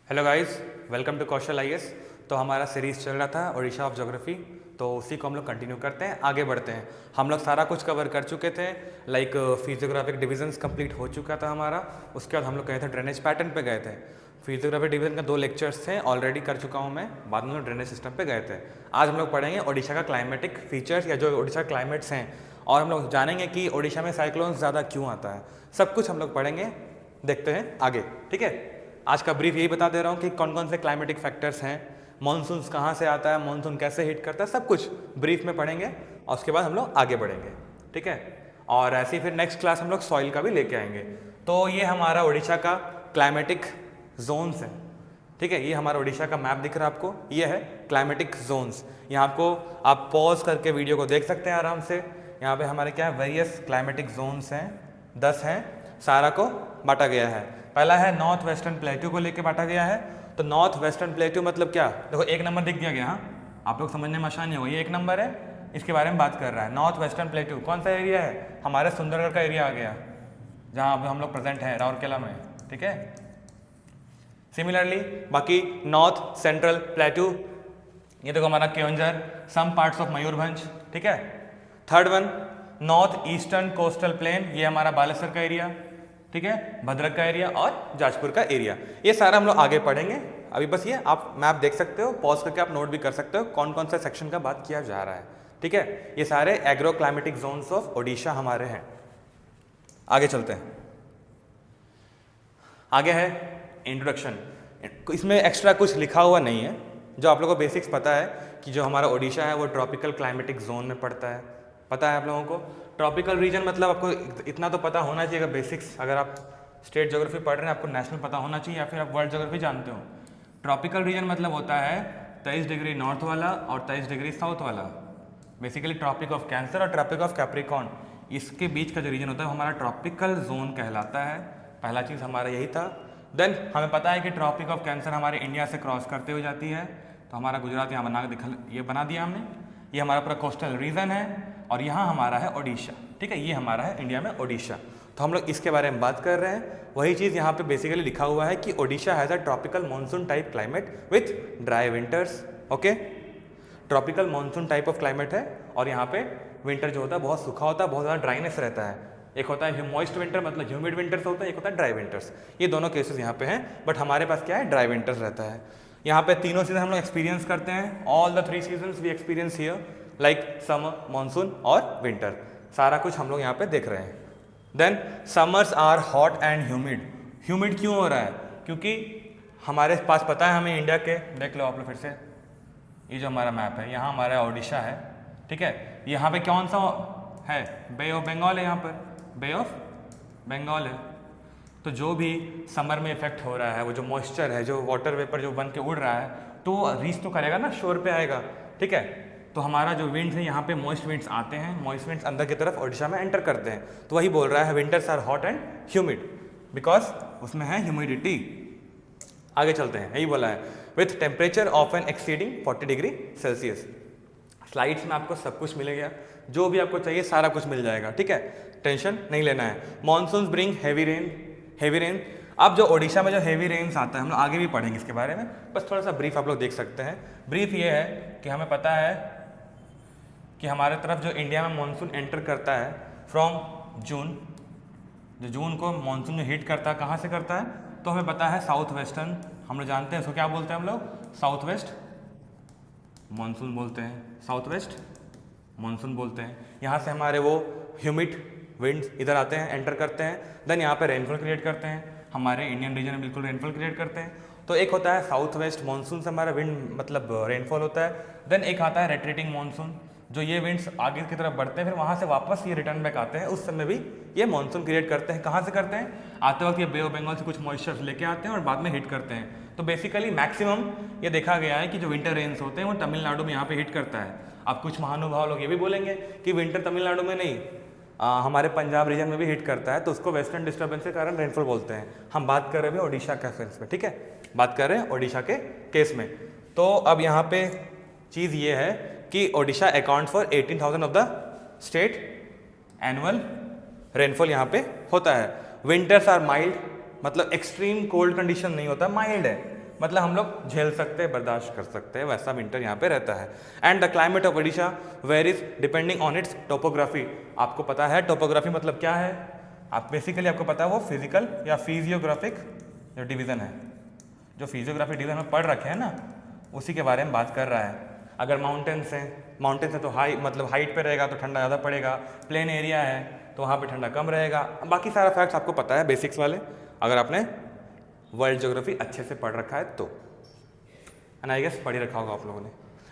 Hello guys, welcome to Kaushal IAS. तो हमारा series चल रहा था ओडिशा ऑफ ज्योग्राफी, तो उसी को हम लोग कंटिन्यू करते हैं, आगे बढ़ते हैं। हम लोग सारा कुछ कवर कर चुके थे, लाइक फिजियोग्राफिक डिविजन्स कंप्लीट हो चुका था हमारा। उसके बाद हम लोग गए थे ड्रेनेज पैटर्न पे गए थे। फिजियोग्राफिक डिवीजन का 2 लेक्चर्स थे, ऑलरेडी कर चुका हूँ मैं, बाद में ड्रेनेज सिस्टम पे गए थे। आज हम लोग पढ़ेंगे ओडिशा का क्लाइमेटिक फीचर्स या जो ओडिशा क्लाइमेट्स हैं, और हम लोग जानेंगे कि ओडिशा में साइक्लोन ज़्यादा क्यों आता है। सब कुछ हम लोग पढ़ेंगे, देखते हैं आगे, ठीक है। आज का ब्रीफ यही बता दे रहा हूँ कि कौन कौन से क्लाइमेटिक फैक्टर्स हैं, मानसून कहाँ से आता है, मानसून कैसे हिट करता है, सब कुछ ब्रीफ में पढ़ेंगे और उसके बाद हम लोग आगे बढ़ेंगे, ठीक है। और ऐसे ही फिर नेक्स्ट क्लास हम लोग सॉइल का भी लेके आएंगे। तो ये हमारा ओडिशा का क्लाइमेटिक जोन्स है, ठीक है। ये हमारा ओडिशा का मैप दिख रहा है आपको, ये है क्लाइमेटिक जोन्स। यहाँ आपको आप पॉज करके वीडियो को देख सकते हैं आराम से। यहाँ पे हमारे क्या है, वेरियस क्लाइमेटिक जोन्स हैं, 10 हैं, सारा को बांटा गया है। पहला है नॉर्थ वेस्टर्न प्लेट्यू को लेके बांटा गया है। तो नॉर्थ वेस्टर्न प्लेट्यू मतलब क्या, देखो 1 नंबर दिख दिया गया, हाँ आप लोग समझने में आसानी होगा, ये 1 नंबर है, इसके बारे में बात कर रहा है। नॉर्थ वेस्टर्न प्लेट्यू कौन सा एरिया है, हमारे सुंदरगढ़ का एरिया आ गया, जहाँ अब हम लोग प्रेजेंट हैं राउरकेला में, ठीक है। सिमिलरली बाकी नॉर्थ सेंट्रल प्लेट्यू, ये देखो हमारा Keonjhar, some parts of Mayurbhanj, ठीक है। Third one north eastern coastal plain, ये हमारा बालेश्वर का एरिया, ठीक है, भद्रक का एरिया और जाजपुर का एरिया। ये सारा हम लोग आगे पढ़ेंगे। अभी बस ये आप मैप देख सकते हो, पॉज करके आप नोट भी कर सकते हो कौन कौन सा सेक्शन का बात किया जा रहा है, ठीक है। ये सारे agro climatic zones of Odisha हमारे हैं। आगे चलते हैं, आगे है इंट्रोडक्शन। इसमें एक्स्ट्रा कुछ लिखा हुआ नहीं है, जो आप लोगों को बेसिक्स पता है कि जो हमारा ओडिशा है वो ट्रॉपिकल क्लाइमेटिक जोन में पड़ता है, पता है आप लोगों को। ट्रॉपिकल रीजन मतलब आपको इतना तो पता होना चाहिए, अगर बेसिक्स, अगर आप स्टेट ज्योग्राफी पढ़ रहे हैं आपको नेशनल पता होना चाहिए, या फिर आप वर्ल्ड ज्योग्राफी जानते हो। ट्रॉपिकल रीजन मतलब होता है 23 डिग्री नॉर्थ वाला और 23 डिग्री साउथ वाला, बेसिकली ट्रॉपिक ऑफ कैंसर और ट्रॉपिक ऑफ कैप्रिकॉर्न, इसके बीच का जो रीजन होता है वो हमारा ट्रॉपिकल जोन कहलाता है। पहला चीज़ हमारा यही था। देन हमें पता है कि ट्रॉपिक ऑफ कैंसर हमारे इंडिया से क्रॉस करते हुए जाती है, तो हमारा गुजरात यहाँ बना दिया हमने, ये हमारा पूरा कोस्टल रीजन है, और यहाँ हमारा है ओडिशा, ठीक है, ये हमारा है इंडिया में ओडिशा। तो हम लोग इसके बारे में बात कर रहे हैं। वही चीज़ यहाँ पे बेसिकली लिखा हुआ है कि Odisha has a tropical monsoon type climate with dry winters, okay. Tropical monsoon type of climate है, और यहाँ पे विंटर जो होता है बहुत सूखा होता है, बहुत ज़्यादा ड्राइनेस रहता है। एक होता है मॉइस्ट विंटर मतलब ह्यूमिड विंटर्स होता है, एक होता है ड्राई विंटर्स। ये दोनों केसेस यहाँ पे हैं, बट हमारे पास क्या है, ड्राई विंटर्स रहता है। यहाँ पे तीनों सीजन हम लोग एक्सपीरियंस करते हैं, all the 3 seasons we experience here, like summer, monsoon और विंटर, सारा कुछ हम लोग यहाँ पे देख रहे हैं। Then summers are hot and humid. Humid क्यों हो रहा है, क्योंकि हमारे पास पता है हमें इंडिया के, देख लो आप लोग फिर से, ये जो हमारा मैप है, यहाँ हमारा ओडिशा है, ठीक है। यहाँ पे कौन सा है, बे ऑफ बंगाल है, यहाँ पर बे ऑफ बंगाल है। तो जो भी समर में इफेक्ट हो रहा है, वो जो मॉइस्चर है, जो वाटर वेपर जो बन के उड़ रहा है, तो रीच तो करेगा ना, शोर पे आएगा, ठीक है। तो हमारा जो विंड्स है, यहाँ पे मॉइस्ट विंड्स आते हैं, मॉइस्ट विंड्स अंदर की तरफ ओडिशा में एंटर करते हैं, तो वही बोल रहा है winters are hot and humid because उसमें है ह्यूमिडिटी। आगे चलते हैं, यही बोला है, with temperature of an exceeding 40 degree Celsius. Slides में आपको सब कुछ मिलेगा, जो भी आपको चाहिए सारा कुछ मिल जाएगा, ठीक है, टेंशन नहीं लेना है। Monsoon bring heavy rain. अब जो ओडिशा में जो हैवी रेन्स आता है, हम लोग आगे भी पढ़ेंगे इसके बारे में, बस थोड़ा सा ब्रीफ आप लोग देख सकते हैं। ब्रीफ ये है कि हमें पता है कि हमारे तरफ जो इंडिया में मानसून एंटर करता है फ्रॉम जून, जो जून को मानसून जो हिट करता है, कहाँ से करता है, तो हमें पता है साउथ वेस्टर्न, हम लोग जानते हैं उसको क्या बोलते हैं हम लोग, साउथ वेस्ट मानसून बोलते हैं, साउथ वेस्ट मानसून बोलते हैं। यहाँ से हमारे वो ह्यूमिड विंड्स इधर आते हैं, एंटर करते हैं, देन यहाँ पे रेनफॉल क्रिएट करते हैं, हमारे इंडियन रीजन में बिल्कुल रेनफॉल क्रिएट करते हैं। तो एक होता है साउथ वेस्ट मानसून से हमारा विंड मतलब रेनफॉल होता है। देन एक आता है रेट्रेटिंग मानसून, जो ये विंड्स आगे की तरफ बढ़ते हैं, फिर वहाँ से वापस ये रिटर्न बैक आते हैं, उस समय भी ये मानसून क्रिएट करते हैं। कहाँ से करते हैं, आते वक्त ये बे ऑफ बंगाल से कुछ मॉइस्चर लेके आते हैं और बाद में हिट करते हैं। तो बेसिकली मैक्सिमम ये देखा गया है कि जो विंटर रेन्स होते हैं वो तमिलनाडु में यहाँ पे हिट करता है। अब कुछ महानुभाव लोग ये भी बोलेंगे कि विंटर तमिलनाडु में नहीं, हमारे पंजाब रीजन में भी हिट करता है, तो उसको वेस्टर्न डिस्टर्बेंस के कारण रेनफॉल बोलते हैं। हम बात कर रहे हैं ओडिशा के केस में, ठीक है, बात कर रहे हैं ओडिशा के केस में। तो अब यहाँ पे चीज़ ये है कि Odisha account for 18,000 of the state annual rainfall यहाँ पे होता है। विंटर्स आर माइल्ड, मतलब एक्सट्रीम कोल्ड कंडीशन नहीं होता, माइल्ड है, मतलब हम लोग झेल सकते हैं, बर्दाश्त कर सकते हैं, वैसा विंटर यहाँ पे रहता है। And the climate of Odisha varies depending on it's topography. आपको पता है टोपोग्राफी मतलब क्या है, आप बेसिकली आपको पता है वो फिजिकल या फिजियोग्राफिक जो डिवीज़न है, जो फिजियोग्राफी डिवीज़न में पढ़ रखे हैं ना, उसी के बारे में बात कर रहा है। अगर माउंटेन्स हैं तो हाई मतलब हाइट पे रहेगा तो ठंडा ज़्यादा पड़ेगा, प्लेन एरिया है तो वहाँ पे ठंडा कम रहेगा। बाकी सारा फैक्ट्स आपको पता है बेसिक्स वाले, अगर आपने वर्ल्ड ज्योग्राफी अच्छे से पढ़ रखा है तो, एंड आई गेस पढ़ ही रखा होगा आप लोगों ने।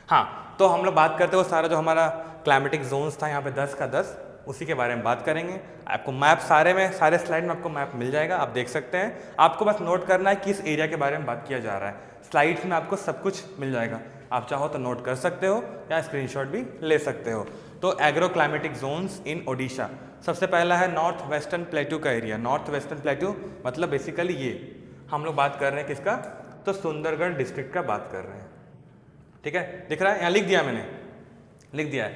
हाँ, तो हम लोग बात करते हो सारा जो हमारा क्लाइमेटिक जोन्स था यहाँ पे 10 का 10, उसी के बारे में बात करेंगे। आपको मैप सारे स्लाइड में आपको मैप मिल जाएगा, आप देख सकते हैं। आपको बस नोट करना है किस एरिया के बारे में बात किया जा रहा है। स्लाइड्स में आपको सब कुछ मिल जाएगा, आप चाहो तो नोट कर सकते हो या स्क्रीनशॉट भी ले सकते हो। तो एग्रो क्लाइमेटिक जोन्स इन ओडिशा, सबसे पहला है नॉर्थ वेस्टर्न प्लेटू का एरिया। नॉर्थ वेस्टर्न प्लेटू मतलब बेसिकली ये हम लोग बात कर रहे हैं किसका, तो सुंदरगढ़ डिस्ट्रिक्ट का बात कर रहे हैं। ठीक है, दिख रहा है, यहाँ लिख दिया मैंने, लिख दिया है।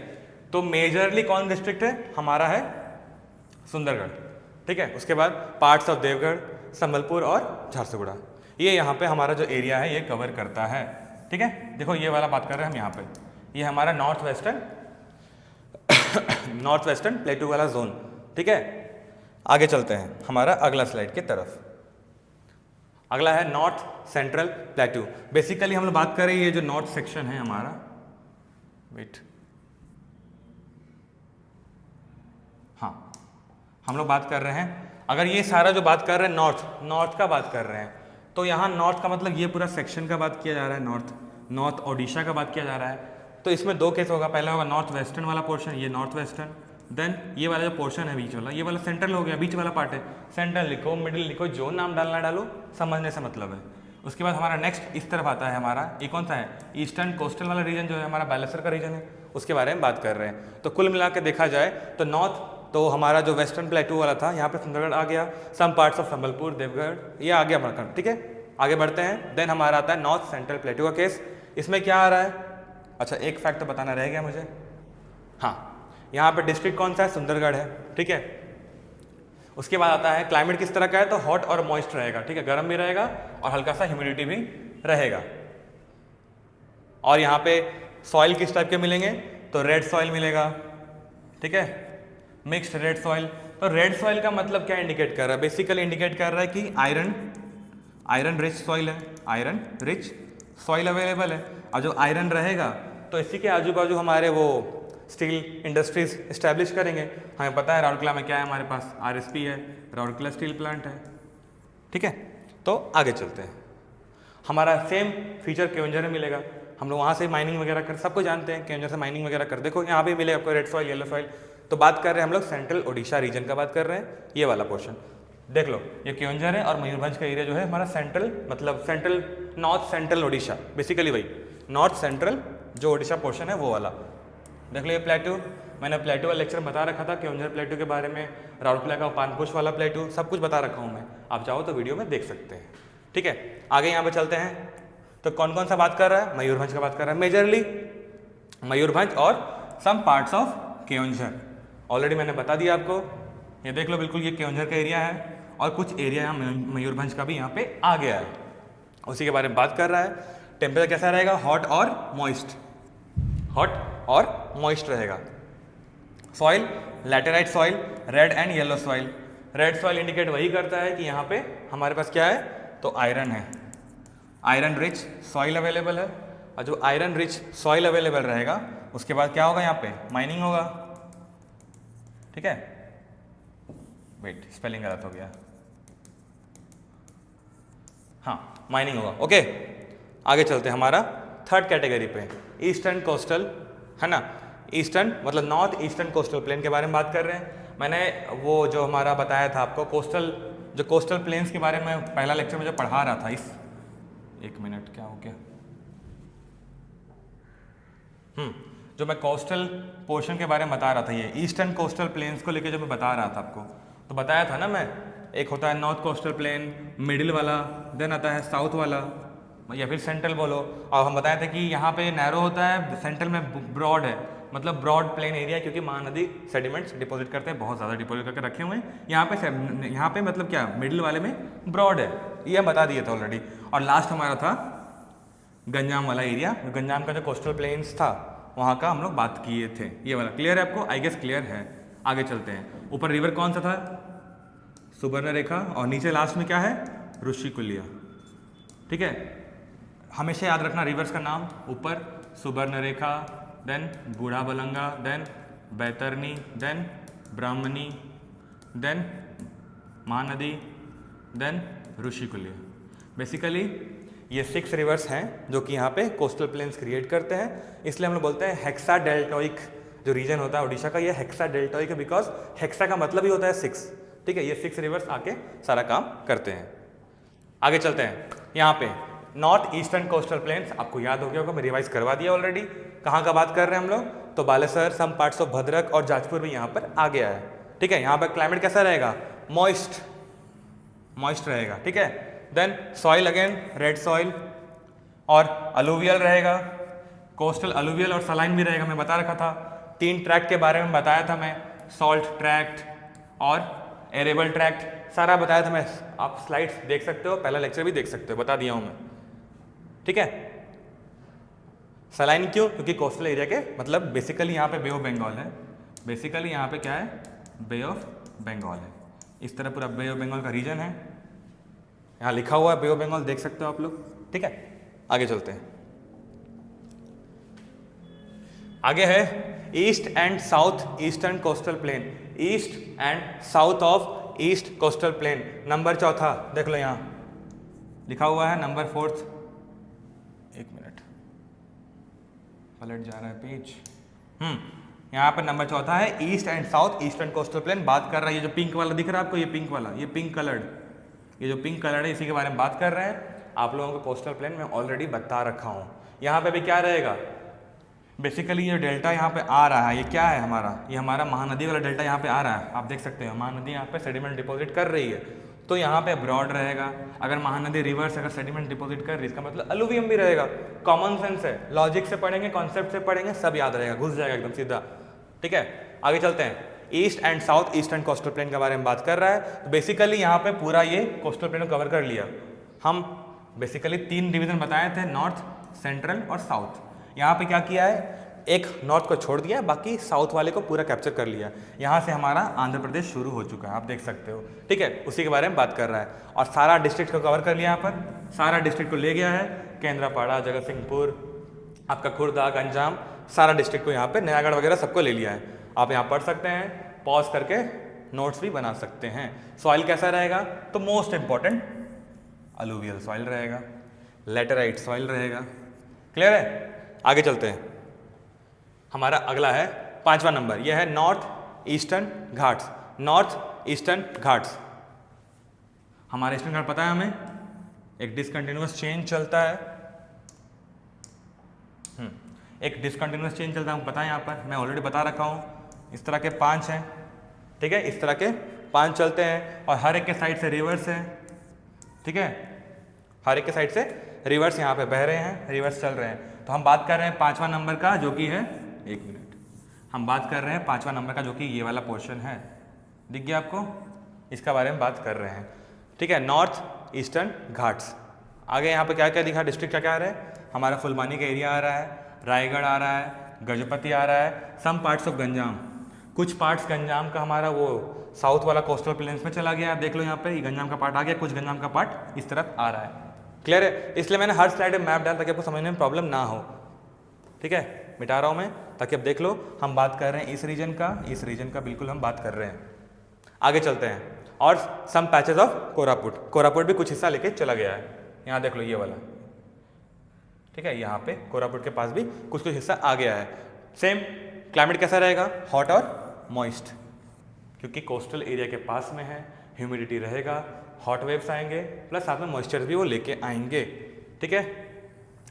तो मेजरली कौन डिस्ट्रिक्ट है हमारा, है सुंदरगढ़। ठीक है, उसके बाद पार्ट्स ऑफ देवगढ़, संबलपुर और झारसुगुड़ा, ये यहाँ पे हमारा जो एरिया है ये कवर करता है। ठीक है, देखो ये वाला बात कर रहे हैं हम यहाँ पे, ये हमारा नॉर्थ वेस्टर्न प्लेटू वाला जोन। ठीक है, आगे चलते हैं हमारा अगला स्लाइड की तरफ। अगला है नॉर्थ सेंट्रल प्लेटू। बेसिकली हम लोग बात कर रहे हैं ये जो नॉर्थ सेक्शन है हमारा, वेट, हाँ हम लोग बात कर रहे हैं, अगर ये सारा जो बात कर रहे हैं नॉर्थ का बात कर रहे हैं, तो यहाँ नॉर्थ का मतलब ये पूरा सेक्शन का बात किया जा रहा है, नॉर्थ ओडिशा का बात किया जा रहा है। तो इसमें दो केस होगा, पहला होगा नॉर्थ वेस्टर्न वाला पोर्शन, ये नॉर्थ वेस्टर्न, देन ये वाला जो पोर्शन है बीच वाला, ये वाला सेंट्रल हो गया, बीच वाला पार्ट है। सेंट्रल लिखो, मिडिल लिखो, जो नाम डालना डालो, समझने से मतलब है। उसके बाद हमारा नेक्स्ट इस तरफ आता है हमारा, ये कौन सा है, ईस्टर्न कोस्टल वाला रीजन जो है हमारा बालेश्वर का रीजन है, उसके बारे में बात कर रहे हैं। तो कुल मिला के देखा जाए तो नॉर्थ, तो हमारा जो वेस्टर्न प्लेटू वाला था यहाँ पे सुंदरगढ़ आ गया, some parts of Sambalpur, Deogarh, ये आ गया मणिकर्ण। ठीक है, आगे बढ़ते हैं। देन हमारा आता है नॉर्थ सेंट्रल प्लेटू का केस। इसमें क्या आ रहा है, अच्छा एक फैक्ट तो बताना रह गया मुझे, हाँ यहाँ पे डिस्ट्रिक्ट कौन सा है, सुंदरगढ़ है। ठीक है, उसके बाद आता है क्लाइमेट किस तरह का है, तो हॉट और मॉइस्ट रहेगा। ठीक है, गर्म भी रहेगा और हल्का सा ह्यूमिडिटी भी रहेगा। और यहाँ पे सॉइल किस टाइप के मिलेंगे, तो रेड सॉइल मिलेगा। ठीक है, मिक्स्ड रेड सॉइल। तो रेड सॉइल का मतलब क्या इंडिकेट कर रहा है, बेसिकली इंडिकेट कर रहा है कि आयरन रिच सॉइल है, आयरन रिच सॉइल अवेलेबल है। और जो आयरन रहेगा तो इसी के आजू बाजू हमारे वो स्टील इंडस्ट्रीज इस्टेब्लिश करेंगे। हमें पता है राउरकेला में क्या है, हमारे पास आरएसपी है, राउरकेला स्टील प्लांट है। ठीक है, तो आगे चलते हैं। हमारा सेम फीचर केओंझर में मिलेगा, हम लोग वहाँ से माइनिंग वगैरह कर, सबको जानते हैं केओंझर से माइनिंग वगैरह कर। देखो यहाँ भी मिलेगा आपको रेड सॉइल, येलो सॉइल। तो बात कर रहे हैं हम लोग सेंट्रल ओडिशा रीजन का बात कर रहे हैं, ये वाला पोर्शन देख लो, ये केओंझर है और मयूरभंज का एरिया जो है हमारा सेंट्रल, मतलब central north central Odisha, basically वही नॉर्थ सेंट्रल जो ओडिशा पोर्शन है वो वाला। देख लो ये प्लेटू, मैंने प्लेटू वाला लेक्चर बता रखा था, केओंझर प्लेटू के बारे में, राउरकेला का पानपुश वाला प्लेटू, सब कुछ बता रखा हूँ मैं, आप चाहो तो वीडियो में देख सकते हैं। ठीक है, आगे यहाँ पे चलते हैं। तो कौन कौन सा बात कर रहा है, मयूरभंज का बात कर रहा है, मेजरली मयूरभंज और some parts of Keonjhar. Already मैंने बता दिया आपको, ये देख लो बिल्कुल ये केओंझर का एरिया है और कुछ एरिया यहाँ मयूरभंज का भी यहाँ पे आ गया है, उसी के बारे में बात कर रहा है। टेम्परेचर कैसा रहेगा, हॉट और मॉइस्ट रहेगा। Soil laterite soil, red and yellow soil. Red soil indicate वही करता है कि यहाँ पे हमारे पास क्या है, तो आयरन है, आयरन रिच सॉइल अवेलेबल है। और जो आयरन रिच सॉइल अवेलेबल रहेगा उसके बाद क्या होगा, यहाँ पे माइनिंग होगा। ठीक है, वेट स्पेलिंग गलत हो गया, हाँ माइनिंग होगा। ओके, आगे चलते हैं हमारा थर्ड कैटेगरी पे, ईस्टर्न कोस्टल, है ना। ईस्टर्न मतलब नॉर्थ ईस्टर्न कोस्टल प्लेन के बारे में बात कर रहे हैं। मैंने वो जो हमारा बताया था आपको कोस्टल प्लेन्स के बारे में पहला लेक्चर में जो पढ़ा रहा था, इस एक मिनट क्या हो गया, जो मैं कोस्टल पोर्शन के बारे में बता रहा था, ये ईस्टर्न कोस्टल प्लेन्स को लेके जो मैं बता रहा था आपको, तो बताया था ना मैं, एक होता है नॉर्थ कोस्टल प्लेन, मिडिल वाला, देन आता है साउथ वाला या फिर सेंट्रल बोलो। और हम बताए थे कि यहाँ पे नैरो होता है, सेंट्रल में ब्रॉड है, मतलब ब्रॉड प्लेन एरिया, क्योंकि महानदी सेडिमेंट्स डिपॉजिट करते हैं, बहुत ज़्यादा डिपॉजिट करके रखे हुए हैं। यहाँ पे मतलब क्या मिडिल वाले में ब्रॉड है, ये हम बता दिए थे ऑलरेडी। और लास्ट हमारा था गंजाम वाला एरिया, गंजाम का जो कोस्टल प्लेन्स था वहाँ का हम लोग बात किए थे। ये वाला क्लियर है आपको? आई गेस क्लियर है। आगे चलते हैं। ऊपर रिवर कौन सा था? सुवर्णरेखा, और नीचे लास्ट में क्या है? ऋषिकुल्या। ठीक है, हमेशा याद रखना रिवर्स का नाम। ऊपर Subarnarekha, then Budhabalanga, then Baitarani, then Brahmani, then Mahanadi, then Rushikulya. Basically ये 6 रिवर्स हैं जो कि यहाँ पे कोस्टल प्लेन्स क्रिएट करते हैं, इसलिए हम लोग बोलते हैं हेक्सा डेल्टोइक जो रीजन होता है उड़ीसा का, ये हेक्सा डेल्टोइक है, बिकॉज हेक्सा का मतलब ही होता है 6। ठीक है, ये 6 रिवर्स आके सारा काम करते हैं। आगे चलते हैं। यहाँ पे नॉर्थ ईस्टर्न कोस्टल प्लेन्स, आपको याद हो गया होगा, मैं रिवाइज करवा दिया ऑलरेडी। कहाँ का बात कर रहे हैं हम लोग? तो Baleshwar, some parts of Bhadrak और जाजपुर भी यहाँ पर आ गया है। ठीक है, यहाँ पर क्लाइमेट कैसा रहेगा? मॉइस्ट रहेगा। ठीक है, then soil again red soil और अलुवियल रहेगा, कोस्टल अलुवियल और सलाइन भी रहेगा। मैं बता रखा था 3 ट्रैक्ट के बारे में बताया था मैं, सॉल्ट ट्रैक्ट और एरेबल ट्रैक्ट, सारा बताया था मैं। आप स्लाइड्स देख सकते हो, पहला लेक्चर भी देख सकते हो, बता दिया हूँ मैं। ठीक है, सलाइन क्यों? क्योंकि कोस्टल एरिया के मतलब बेसिकली यहाँ पे बे ऑफ बंगाल है, बेसिकली यहाँ पे क्या है? बे ऑफ बंगाल है। इस तरह पूरा बे ऑफ बंगाल का रीजन है, यहाँ लिखा हुआ है बे ऑफ बंगाल, देख सकते हो आप लोग। ठीक है, आगे चलते हैं। आगे है east and south eastern coastal plane, east and south of east coastal plain. Number 4 देख लो, यहाँ लिखा हुआ है नंबर 4। एक मिनट, पलट जा रहा है पेज। यहाँ पर नंबर 4 है east and south eastern coastal plane. बात कर रहा है ये जो पिंक वाला दिख रहा है आपको, ये पिंक वाला, ये पिंक कलर्ड, ये जो पिंक कलर है इसी के बारे में बात कर रहे हैं। आप लोगों को कोस्टल प्लेन में ऑलरेडी बता रखा हूँ। यहाँ पे भी क्या रहेगा? बेसिकली ये डेल्टा यहाँ पे आ रहा है, ये क्या है हमारा? ये हमारा महानदी वाला डेल्टा यहाँ पे आ रहा है, आप देख सकते हो। महानदी यहाँ पे सेडिमेंट डिपॉजिट कर रही है, तो यहाँ पे ब्रॉड रहेगा। अगर महानदी रिवर्स अगर सेडिमेंट डिपॉजिट कर रही है, इसका मतलब अलुवियम भी रहेगा। कॉमन सेंस है, लॉजिक से पढ़ेंगे, कॉन्सेप्ट से पढ़ेंगे, सब याद रहेगा, घुस जाएगा एकदम सीधा। ठीक है, आगे चलते हैं। East and south eastern coastal plane के बारे में बात कर रहा है। तो बेसिकली यहाँ पे पूरा ये कोस्टल प्लेन को कवर कर लिया। हम बेसिकली 3 डिवीजन बताए थे, नॉर्थ, सेंट्रल और साउथ। यहाँ पे क्या किया है? एक नॉर्थ को छोड़ दिया, बाकी साउथ वाले को पूरा कैप्चर कर लिया। यहाँ से हमारा आंध्र प्रदेश शुरू हो चुका है, आप देख सकते हो। ठीक है, उसी के बारे में बात कर रहा है। और सारा डिस्ट्रिक्ट को कवर कर लिया, यहाँ पर सारा डिस्ट्रिक्ट को ले गया है। केंद्रापाड़ा, जगतसिंहपुर, आपका खुर्दा, गंजाम, सारा डिस्ट्रिक्ट को यहाँ पे, नयागढ़ वगैरह सबको ले लिया है। आप यहाँ पढ़ सकते हैं, पॉज करके नोट्स भी बना सकते हैं। सॉइल कैसा रहेगा? तो मोस्ट इंपॉर्टेंट अलुवियल सॉइल रहेगा, लेटेराइट सॉइल रहेगा। क्लियर है? आगे चलते हैं। हमारा अगला है 5वां नंबर, यह है north eastern Ghats. North eastern Ghats, हमारा ईस्टर्न घाट पता है हमें, एक डिसकंटिन्यूअस चेन चलता है। एक डिसकंटिन्यूअस चेन चलता है, हमको पता है। यहाँ पर मैं ऑलरेडी बता रखा हूँ, इस तरह के 5 हैं। ठीक है, इस तरह के 5 चलते हैं और हर एक के साइड से रिवर्स है। ठीक है, हर एक के साइड से रिवर्स यहाँ पे बह रहे हैं, रिवर्स चल रहे हैं। तो हम बात कर रहे हैं 5वां नंबर का, जो कि है, एक मिनट, हम बात कर रहे हैं 5वां नंबर का, जो कि ये वाला पोर्शन है, दिख गया आपको? इसका बारे में बात कर रहे हैं। ठीक है, नॉर्थ ईस्टर्न घाट्स। आगे यहाँ पे क्या क्या दिखा, डिस्ट्रिक्ट क्या क्या आ रहा है? हमारा फुलबानी का एरिया आ रहा है, रायगढ़ आ रहा है, गजपति आ रहा है, सम पार्ट्स ऑफ गंजाम। कुछ पार्ट्स गंजाम का हमारा वो साउथ वाला कोस्टल प्लेन्स में चला गया, देख लो यहाँ पे, ये गंजाम का पार्ट आ गया, कुछ गंजाम का पार्ट इस तरफ आ रहा है। क्लियर है? इसलिए मैंने हर स्लाइड में मैप डाला ताकि आपको समझने में प्रॉब्लम ना हो। ठीक है, मिटा रहा हूँ मैं ताकि आप देख लो, हम बात कर रहे हैं इस रीजन का, इस रीजन का बिल्कुल हम बात कर रहे हैं। आगे चलते हैं। और सम पैचेस ऑफ कोरापुट, कोरापुट भी कुछ हिस्सा लेके चला गया है, यहाँ देख लो ये वाला। ठीक है, यहाँ पे कोरापुट के पास भी कुछ कुछ हिस्सा आ गया है। सेम क्लाइमेट कैसा रहेगा? हॉट और मॉइस्ट, क्योंकि कोस्टल एरिया के पास में है, ह्यूमिडिटी रहेगा, हॉट वेव्स आएंगे, प्लस साथ में मॉइस्चर भी वो लेके आएंगे। ठीक है,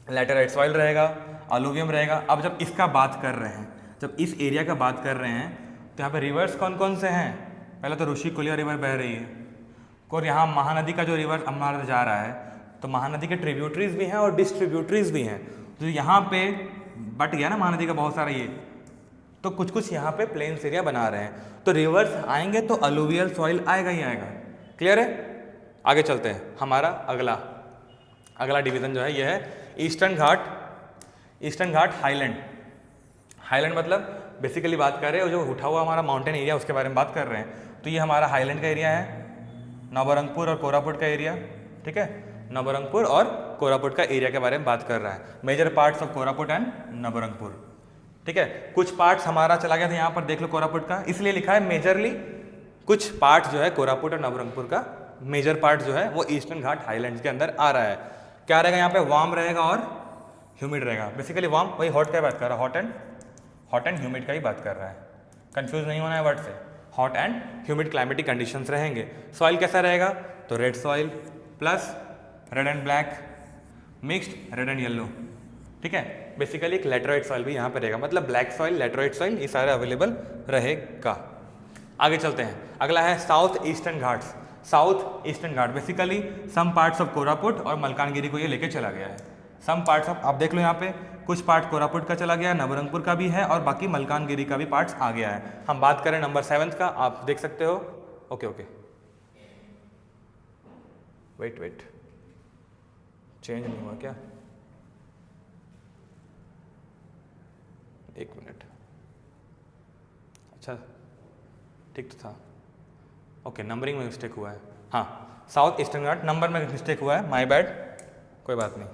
लैटेराइट सॉइल रहेगा, अलुवियम रहेगा। अब जब इसका बात कर रहे हैं, जब इस एरिया का बात कर रहे हैं, तो यहाँ पे रिवर्स कौन कौन से हैं? पहले तो ऋषिकुल्या रिवर बह रही है, और यहाँ महानदी का जो रिवर हमारा जा रहा है, तो महानदी के ट्रिब्यूटरीज भी हैं और डिस्ट्रीब्यूटरीज भी हैं। तो यहाँ पे बट गया ना महानदी का बहुत सारा ये, तो कुछ कुछ यहाँ पे प्लेन्स एरिया बना रहे हैं, तो रिवर्स आएंगे तो अलुवियल सॉइल आएगा ही आएगा। क्लियर है? आगे चलते हैं। हमारा अगला डिवीजन जो है ये है ईस्टर्न घाट हाईलैंड मतलब बेसिकली बात कर रहे हैं जो उठा हुआ हमारा माउंटेन एरिया उसके बारे में बात कर रहे हैं। तो ये हमारा हाईलैंड का एरिया है, नवरंगपुर और कोरापुट का एरिया। ठीक है, नवरंगपुर और कोरापुट का एरिया के बारे में बात कर रहा है। Major parts of Koraput and Nabarangpur. ठीक है, कुछ पार्ट्स हमारा चला गया था यहाँ पर, देख लो कोरापुट का, इसलिए लिखा है मेजरली। कुछ पार्ट जो है कोरापुट और नवरंगपुर का मेजर पार्ट जो है वो ईस्टर्न घाट हाईलैंड्स के अंदर आ रहा है। क्या रहेगा यहाँ पे? वार्म रहेगा और ह्यूमिड रहेगा। बेसिकली वार्म वही हॉट का बात कर रहा है, हॉट एंड ह्यूमिड का ही बात कर रहा है। कंफ्यूज नहीं होना है वर्ड से। Hot and humid climatic conditions रहेंगे। सॉइल कैसा रहेगा? तो red soil plus red and black mixed red and yellow. ठीक है, बेसिकली एक लेटराइट सॉइल भी यहाँ पे रहेगा, मतलब ब्लैक सॉइल, लेटराइट सॉइल, ये सारे अवेलेबल रहेगा। आगे चलते हैं। अगला है south eastern ghat. Basically some parts of Koraput और मलकानगिरी को ये लेके चला गया है। सम पार्ट्स ऑफ, आप देख लो यहाँ पे कुछ पार्ट कोरापुट का चला गया, नवरंगपुर का भी है और बाकी मलकानगिरी का भी पार्ट्स आ गया है। हम बात करें नंबर 7 का, आप देख सकते हो। ओके वेट चेंज नहीं हुआ क्या? एक मिनट। अच्छा ठीक तो था। ओके, नंबरिंग में मिस्टेक हुआ है। हाँ, साउथ ईस्टर्न घाट नंबर में मिस्टेक हुआ है, माय बैड, कोई बात नहीं।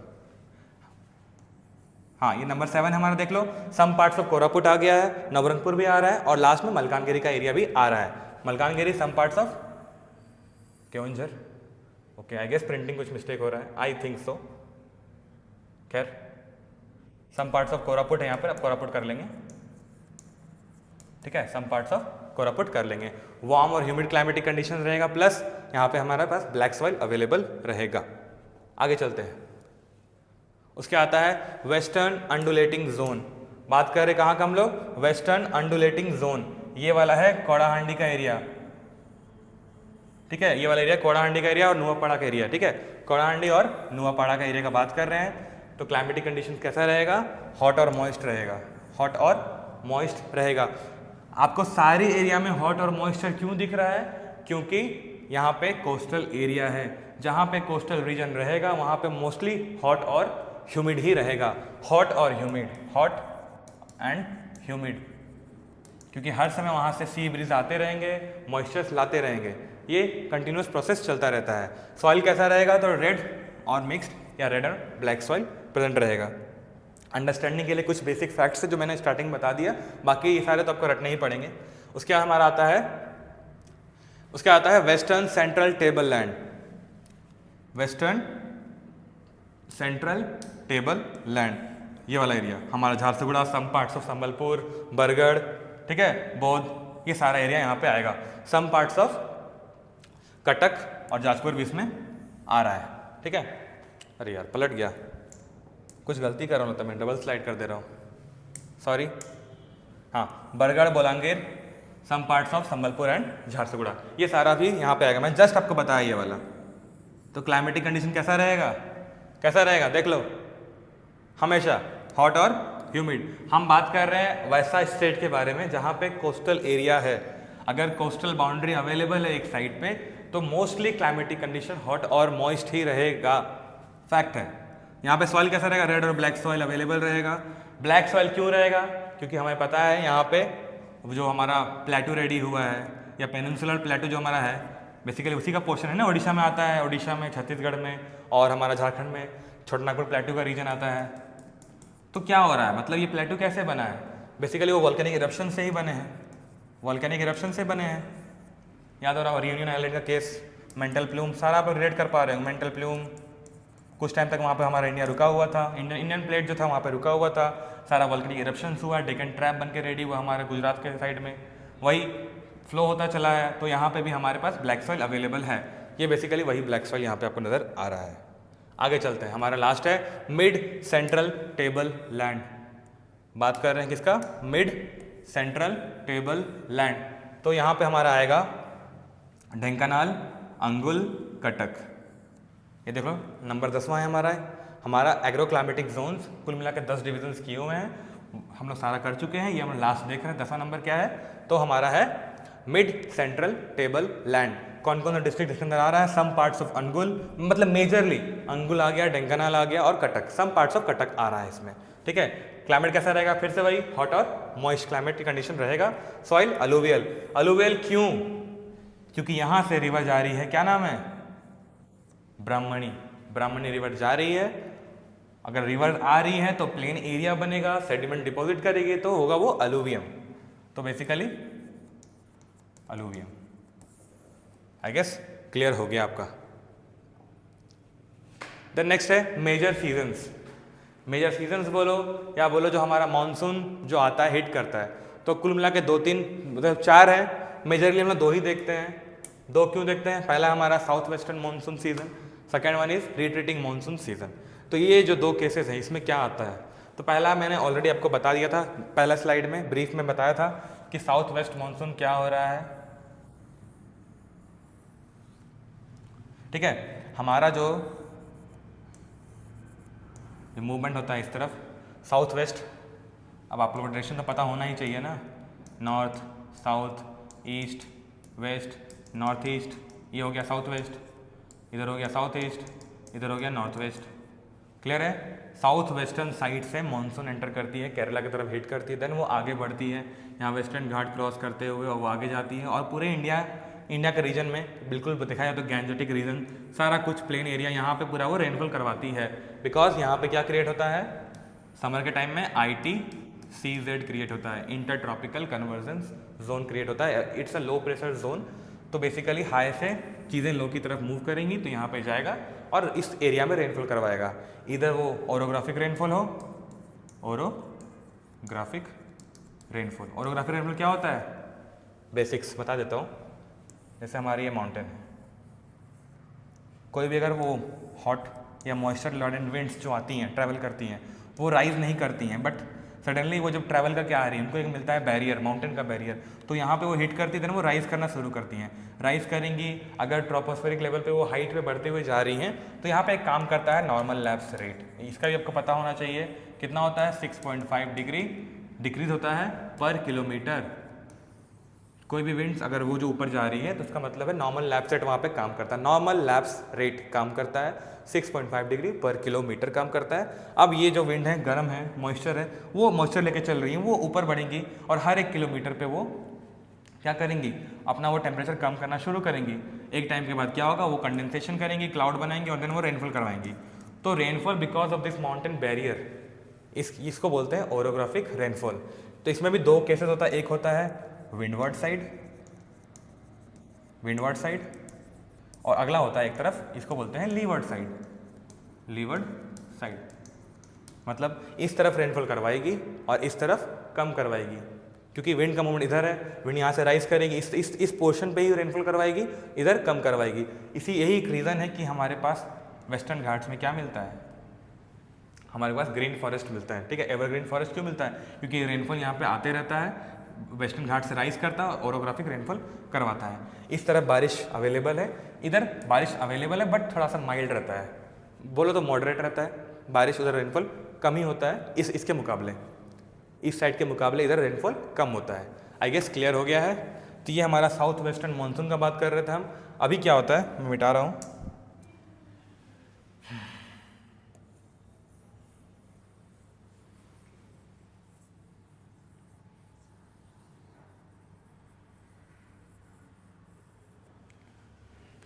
हाँ, ये नंबर 7 हमारा देख लो। सम पार्ट्स ऑफ कोरापुट आ गया है, नवरंगपुर भी आ रहा है और लास्ट में मलकानगिरी का एरिया भी आ रहा है। Malkangiri some parts of Keonjhar. Okay, I guess printing कुछ मिस्टेक हो रहा है, आई थिंक सो। खैर, सम पार्ट्स ऑफ कोरापुट है यहाँ पर, अब कोरापुट कर लेंगे। ठीक है, सम पार्ट्स ऑफ कोरापुट कर लेंगे। वार्म और ह्यूमिड क्लाइमेटिक कंडीशन रहेगा, प्लस यहाँ पे हमारे पास ब्लैक सॉइल अवेलेबल रहेगा। आगे चलते हैं। उसके आता है वेस्टर्न अंडुलेटिंग जोन। बात कर रहे कहाँ का हम लोग? Western undulating zone. ये वाला है कोड़ाहांडी का एरिया। ठीक है, ये वाला एरिया कोड़ाहांडी का एरिया और नुआपाड़ा का एरिया। ठीक है, कोड़ाहांडी और नुआपाड़ा का एरिया का बात कर रहे हैं। तो क्लाइमेटिक कंडीशन कैसा रहेगा? हॉट और मॉइस्ट रहेगा। आपको सारी एरिया में हॉट और मॉइस्चर क्यों दिख रहा है? क्योंकि यहाँ पे कोस्टल एरिया है। जहाँ पे कोस्टल रीजन रहेगा वहाँ पे मोस्टली हॉट और ह्यूमिड ही रहेगा। हॉट एंड ह्यूमिड, क्योंकि हर समय वहाँ से सी ब्रीज आते रहेंगे, मॉइस्चर्स लाते रहेंगे, ये कंटिन्यूस प्रोसेस चलता रहता है। सॉइल कैसा रहेगा? तो रेड और मिक्स्ड या रेड और ब्लैक सॉइल प्रेजेंट रहेगा। अंडरस्टैंडिंग के लिए कुछ बेसिक फैक्ट्स है जो मैंने स्टार्टिंग बता दिया, बाकी ये सारे तो आपको रटने ही पड़ेंगे। उसके बाद हमारा आता है western central table land. Western central table land, ये वाला एरिया हमारा Jharsuguda, some parts of Sambalpur, Bargarh, ठीक है, बौद्ध, ये सारा एरिया यहाँ पे आएगा। सम पार्ट्स ऑफ कटक और जाजपुर भी इसमें आ रहा है। ठीक है, अरे यार पलट गया, कुछ गलती कर रहा हूँ तो मैं डबल स्लाइड कर दे रहा हूँ, सॉरी। हाँ, Bargarh, Bolangir, some parts of Sambalpur and Jharsuguda, ये सारा भी यहाँ पे आएगा। मैं जस्ट आपको बताया ये वाला। तो क्लाइमेटिक कंडीशन कैसा रहेगा देख लो, हमेशा हॉट और ह्यूमिड। हम बात कर रहे हैं वैसा स्टेट के बारे में जहाँ पे कोस्टल एरिया है। अगर कोस्टल बाउंड्री अवेलेबल है एक साइड पे तो मोस्टली क्लाइमेटिक कंडीशन हॉट और मॉइस्ट ही रहेगा, फैक्ट है। यहाँ पे सॉइल कैसा रहेगा? रेड और ब्लैक सॉइल अवेलेबल रहेगा। ब्लैक सॉइल क्यों रहेगा? क्योंकि हमें पता है यहाँ पे जो हमारा प्लेटू रेडी हुआ है या पेनिनसुलर प्लेटू जो हमारा है, बेसिकली उसी का पोर्शन है ना, उड़ीसा में आता है, उड़ीसा में, छत्तीसगढ़ में और हमारा झारखंड में छोटानागपुर प्लेटू का रीजन आता है। तो क्या हो रहा है, मतलब ये प्लेटू कैसे बना है? बेसिकली वो वॉल्केनिक इरप्शन से ही बने हैं, वॉल्केनिक इरप्शन से बने हैं। याद हो रहा है रियूनियन आइलैंड का केस, मेंटल प्लूम, सारा आप रिलेट कर पा रहे हो। मेंटल प्लूम कुछ टाइम तक वहाँ पे हमारा इंडिया रुका हुआ था, इंडियन प्लेट जो था वहाँ पे रुका हुआ था, सारा वॉल्केनिक इरप्शंस हुआ, डेकन ट्रैप बन के रेडी हुआ हमारे गुजरात के साइड में, वही फ्लो होता चला है। तो यहाँ पे भी हमारे पास ब्लैक सॉइल अवेलेबल है। ये बेसिकली वही ब्लैक सॉइल यहाँ पे आपको नज़र आ रहा है। आगे चलते हैं, हमारा लास्ट है मिड सेंट्रल टेबल लैंड। बात कर रहे हैं किसका? Mid central table land. तो यहाँ पे हमारा आएगा ढेंकानाल, अंगुल, कटक। ये देख लो नंबर 10वां है हमारा एग्रो क्लाइमेटिक जोन्स, कुल मिला के 10 डिविजन्स किए हुए हैं। हम लोग सारा कर चुके हैं, ये हम लास्ट देख रहे हैं। 10वां नंबर क्या है, तो हमारा है मिड सेंट्रल टेबल लैंड। कौन कौन सा डिस्ट्रिक्ट इसके अंदर आ रहा है, सम पार्ट्स ऑफ अंगुल, मतलब मेजरली अंगुल आ गया, ढेंकानाल आ गया और Cuttack, some parts of Cuttack आ रहा है इसमें, ठीक है। क्लाइमेट कैसा रहेगा, फिर से वही हॉट और मॉइस्ट क्लाइमेट की कंडीशन रहेगा। सॉइल अलुवियल, अलुवियल क्यों, क्योंकि यहाँ से रिवर जा रही है, क्या नाम है, ब्राह्मणी, ब्राह्मणी रिवर जा रही है। अगर रिवर आ रही है तो प्लेन एरिया बनेगा, सेडिमेंट डिपॉजिट करेगी तो होगा वो अलुवियम, तो बेसिकली अलुवियम। आई गेस क्लियर हो गया आपका। देन नेक्स्ट है मेजर सीजन्स। मेजर सीजन्स बोलो या बोलो जो हमारा मानसून जो आता है हिट करता है, तो कुल मिला के 2-3 मतलब 4 है, मेजरली हम लोग 2 ही देखते हैं। 2 क्यों देखते हैं, पहला हमारा south western monsoon season, second one is retreating monsoon season. तो ये जो 2 केसेस हैं इसमें क्या आता है, तो पहला मैंने ऑलरेडी आपको बता दिया था, पहला स्लाइड में ब्रीफ में बताया था कि साउथ वेस्ट मानसून क्या हो रहा है, ठीक है। हमारा जो मूवमेंट होता है इस तरफ साउथ वेस्ट, अब आप लोगों को डायरेक्शन तो पता होना ही चाहिए ना, north south east west north east, ये हो गया साउथ वेस्ट, इधर हो गया साउथ ईस्ट, इधर हो गया नॉर्थ वेस्ट। क्लियर है, साउथ वेस्टर्न साइड से मानसून एंटर करती है, केरला की तरफ हिट करती है, देन वो आगे बढ़ती है, यहाँ वेस्टर्न घाट क्रॉस करते हुए और वो आगे जाती है, और पूरे इंडिया के रीजन में बिल्कुल देखा जाए तो गैंजेटिक रीजन सारा कुछ प्लेन एरिया यहाँ पे पूरा वो रेनफॉल करवाती है। बिकॉज यहाँ पे क्या क्रिएट होता है, समर के टाइम में ITCZ क्रिएट होता है, inter tropical convergence zone create होता है। It's a low pressure zone, तो बेसिकली हाई से चीज़ें लो की तरफ मूव करेंगी तो यहाँ पे जाएगा और इस एरिया में रेनफॉल करवाएगा। इधर वो ओरोग्राफिक रेनफॉल हो, ओरोग्राफिक रेनफॉल, ओरोग्राफिक रेनफॉल क्या होता है, बेसिक्स बता देता हूँ। जैसे हमारी ये माउंटेन है, कोई भी अगर वो हॉट या मॉइस्चर लॉडेंट विंड्स जो आती हैं ट्रैवल करती हैं, वो राइज नहीं करती हैं, बट सडनली वो जब ट्रैवल करके आ रही है उनको एक मिलता है बैरियर, माउंटेन का बैरियर, तो यहाँ पे वो हिट करती है, वो राइज करना शुरू करती हैं। राइज करेंगी, अगर ट्रोपोस्फेरिक लेवल पे वो हाइट पे बढ़ते हुए जा रही हैं, तो यहाँ पे एक काम करता है नॉर्मल लैप्स रेट, इसका भी आपको पता होना चाहिए कितना होता है, 6.5 डिग्री डिक्रीज होता है पर किलोमीटर। कोई भी विंड्स अगर वो जो ऊपर जा रही है तो उसका मतलब है नॉर्मल लैप्स रेट वहाँ पे काम करता है, नॉर्मल लैप्स रेट काम करता है 6.5 डिग्री पर किलोमीटर काम करता है। अब ये जो विंड है गर्म है, मॉइस्चर है, वो मॉइस्चर लेके चल रही है, वो ऊपर बढ़ेंगी और हर 1 किलोमीटर पे वो क्या करेंगी, अपना वो टेम्परेचर कम करना शुरू करेंगी। एक टाइम के बाद क्या होगा, वो कंडेंसेशन करेंगी, क्लाउड बनाएंगी और देन वो रेनफॉल करवाएंगी। तो rainfall because of this mountain barrier, इसको बोलते हैं ओरोग्राफिक रेनफॉल। तो इसमें भी 2 केसेस होता है, एक होता है विंडवर्ड साइड और अगला होता है एक तरफ, इसको बोलते हैं लीवर्ड साइड। मतलब इस तरफ रेनफॉल करवाएगी और इस तरफ कम करवाएगी, क्योंकि विंड का मूवमेंट इधर है, विंड यहाँ से राइज करेगी, इस पोर्शन पे ही रेनफॉल करवाएगी, इधर कम करवाएगी। यही एक रीज़न है कि हमारे पास वेस्टर्न घाट्स में क्या मिलता है, हमारे पास ग्रीन फॉरेस्ट मिलता है, ठीक है। एवरग्रीन फॉरेस्ट क्यों मिलता है, क्योंकि रेनफॉल यहाँ पे आते रहता है, वेस्टर्न घाट से राइज करता है और ओरोग्राफिक रेनफॉल करवाता है। इस तरफ बारिश अवेलेबल है, इधर बारिश अवेलेबल है बट थोड़ा सा माइल्ड रहता है, बोलो तो मॉडरेट रहता है बारिश, उधर रेनफॉल कम ही होता है इसके मुकाबले, इस साइड के मुकाबले इधर रेनफॉल कम होता है। आई गेस क्लियर हो गया है। तो ये हमारा साउथ वेस्टर्न मानसून का बात कर रहे थे हम। अभी क्या होता है, मैं मिटा रहा हूँ,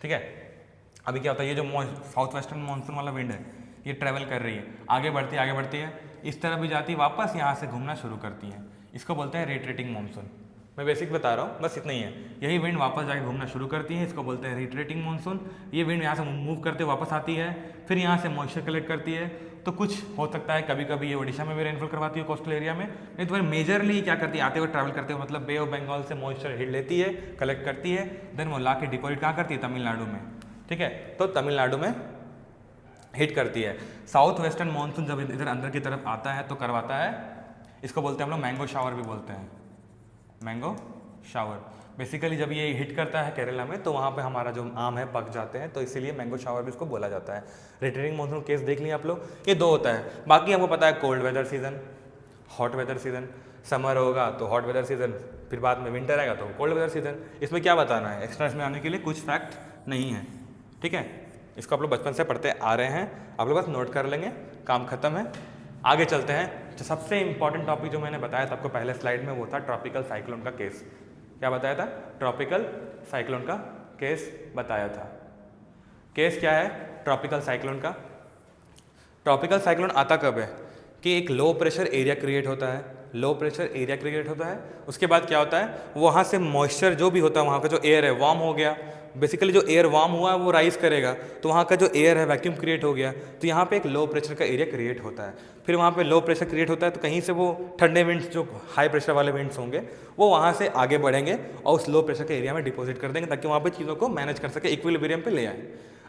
ठीक है। अभी क्या होता है, ये जो साउथ वेस्टर्न मानसून वाला विंड है ये ट्रैवल कर रही है, आगे बढ़ती है, इस तरफ भी जाती है, वापस यहाँ से घूमना शुरू करती है, इसको बोलते हैं रिट्रीटिंग मानसून। मैं बेसिक बता रहा हूँ, बस इतना ही है। यही विंड वापस जाके घूमना शुरू करती है, इसको बोलते हैं रिट्रीटिंग मानसून। ये विंड यहाँ से मूव करते वापस आती है, फिर यहाँ से मॉइस्चर कलेक्ट करती है, तो कुछ हो सकता है कभी कभी ये ओडिशा में भी रेनफॉल करवाती है कोस्टल एरिया में, नहीं तो फिर मेजरली क्या करती है, आते हुए ट्रैवल करते हुए मतलब बे ऑफ बंगाल से मॉइस्चर हिट लेती है, कलेक्ट करती है, देन वो ला के डिपॉजिट कहाँ करती है, तमिलनाडु में, ठीक है। तो तमिलनाडु में हिट करती है। साउथ वेस्टर्न मानसून जब इधर अंदर की तरफ आता है तो करवाता है, इसको बोलते हैं हम लोग मैंगो शावर भी बोलते हैं, मैंगो शावर। बेसिकली जब ये हिट करता है केरला में तो वहाँ पे हमारा जो आम है पक जाते हैं, तो इसीलिए मैंगो शावर भी इसको बोला जाता है। रिटर्निंग मानसून केस देख लिया आप लोग, ये 2 होता है। बाकी हमको पता है cold weather season, hot weather season, summer होगा तो हॉट वेदर सीजन, फिर बाद में विंटर आएगा तो कोल्ड वेदर सीजन। इसमें क्या बताना है, एक्स्ट्रा इसमें आने के लिए कुछ फैक्ट नहीं है, ठीक है। इसको आप लोग बचपन से पढ़ते आ रहे हैं, आप लोग बस नोट कर लेंगे, काम खत्म है। आगे चलते हैं। जो सबसे इंपॉर्टेंट टॉपिक जो मैंने बताया था आपको पहले स्लाइड में, वो था ट्रॉपिकल साइक्लोन का केस। क्या बताया था? ट्रॉपिकल साइक्लोन का केस बताया था। केस क्या है ट्रॉपिकल साइक्लोन का? ट्रॉपिकल साइक्लोन आता कब है कि एक लो प्रेशर एरिया क्रिएट होता है, लो प्रेशर एरिया क्रिएट होता है, उसके बाद क्या होता है, वहाँ से मॉइस्चर जो भी होता है, वहाँ का जो एयर है वार्म हो गया, बेसिकली जो एयर वार्म हुआ है वो राइज करेगा, तो वहाँ का जो एयर है वैक्यूम क्रिएट हो गया, तो यहाँ पे एक लो प्रेशर का एरिया क्रिएट होता है। फिर वहाँ पे लो प्रेशर क्रिएट होता है तो कहीं से वो ठंडे विंड्स, जो हाई प्रेशर वाले विंड्स होंगे, वो वहाँ से आगे बढ़ेंगे और उस लो प्रेशर के एरिया में डिपॉजिट कर देंगे, ताकि वहाँ पे चीज़ों को मैनेज कर सके, इक्विलिब्रियम पे ले आए।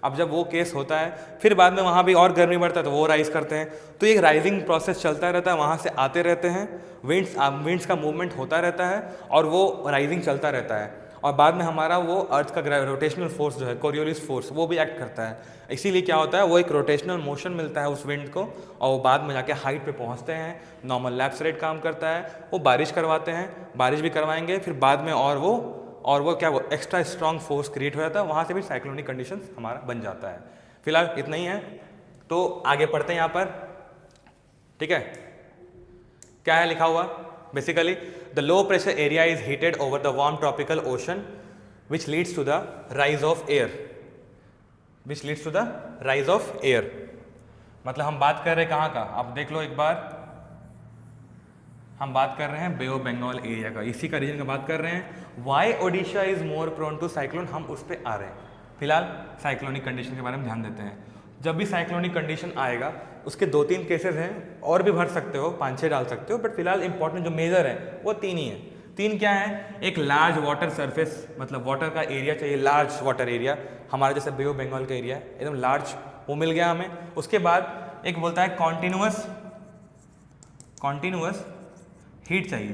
अब जब वो केस होता है, फिर बाद में वहाँ भी और गर्मी बढ़ता है तो वो राइज करते हैं, तो एक राइजिंग प्रोसेस चलता रहता है, वहाँ से आते रहते हैं, विंड्स का मूवमेंट होता रहता है और वो राइजिंग चलता रहता है, और बाद में हमारा वो अर्थ का रोटेशनल फोर्स जो है, कोरियोलिस फोर्स, वो भी एक्ट करता है। इसीलिए क्या होता है, वो एक रोटेशनल मोशन मिलता है उस विंड को, और वो बाद में जाके हाइट पे पहुंचते हैं, नॉर्मल लैप्स रेट काम करता है, वो बारिश करवाते हैं, बारिश भी करवाएंगे, फिर बाद में और वो क्या, वो एक्स्ट्रा स्ट्रॉन्ग फोर्स क्रिएट हो जाता है, वहाँ से भी साइक्लोनिक कंडीशंस हमारा बन जाता है। फिलहाल इतना ही है, तो आगे पढ़ते हैं यहाँ पर, ठीक है। क्या है लिखा हुआ? Basically the low pressure area is heated over the warm tropical ocean which leads to the rise of air, मतलब हम बात कर रहे हैं कहाँ का, आप देख लो एक बार, हम बात कर रहे हैं बे ऑफ बंगाल एरिया का, इसी का रीजन का बात कर रहे हैं। Why Odisha is more prone to cyclone, हम उस पर आ रहे हैं। फिलहाल साइक्लोनिक कंडीशन के बारे में ध्यान देते हैं। जब भी साइक्लोनिक कंडीशन आएगा, उसके 2-3 केसेस हैं, और भी भर सकते हो, 5-6 डाल सकते हो, बट फिलहाल इंपॉर्टेंट जो मेजर है वो 3 ही है। 3 क्या है? एक लार्ज वाटर सरफेस, मतलब वाटर का एरिया चाहिए, लार्ज वाटर एरिया, हमारा जैसे बे ऑफ बंगाल का एरिया एकदम लार्ज, वो मिल गया हमें। उसके बाद एक बोलता है कॉन्टिन्यूअस हीट चाहिए।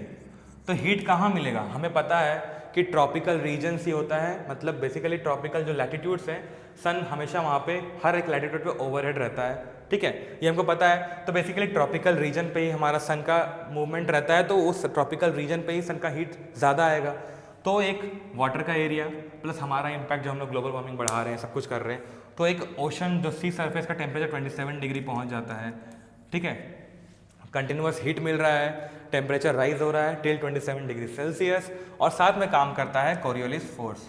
तो हीट कहाँ मिलेगा? हमें पता है कि ट्रॉपिकल रीजन ही होता है, मतलब बेसिकली ट्रॉपिकल जो लैटिट्यूड्स हैं, सन हमेशा वहाँ पे हर एक लैटिट्यूड पे ओवरहेड रहता है, ठीक है, ये हमको पता है। तो बेसिकली ट्रॉपिकल रीजन पे ही हमारा सन का मूवमेंट रहता है, तो उस ट्रॉपिकल रीजन पे ही सन का हीट ज़्यादा आएगा। तो एक वाटर का एरिया प्लस हमारा इम्पैक्ट, जो हम लोग ग्लोबल वार्मिंग बढ़ा रहे हैं, सब कुछ कर रहे हैं, तो एक ओशन जो सी सरफेस का टेम्परेचर 27 डिग्री पहुँच जाता है, ठीक है, कंटिन्यूअस हीट मिल रहा है, टेम्परेचर राइज हो रहा है टिल 27 डिग्री सेल्सियस, और साथ में काम करता है कोरियोलिस फोर्स।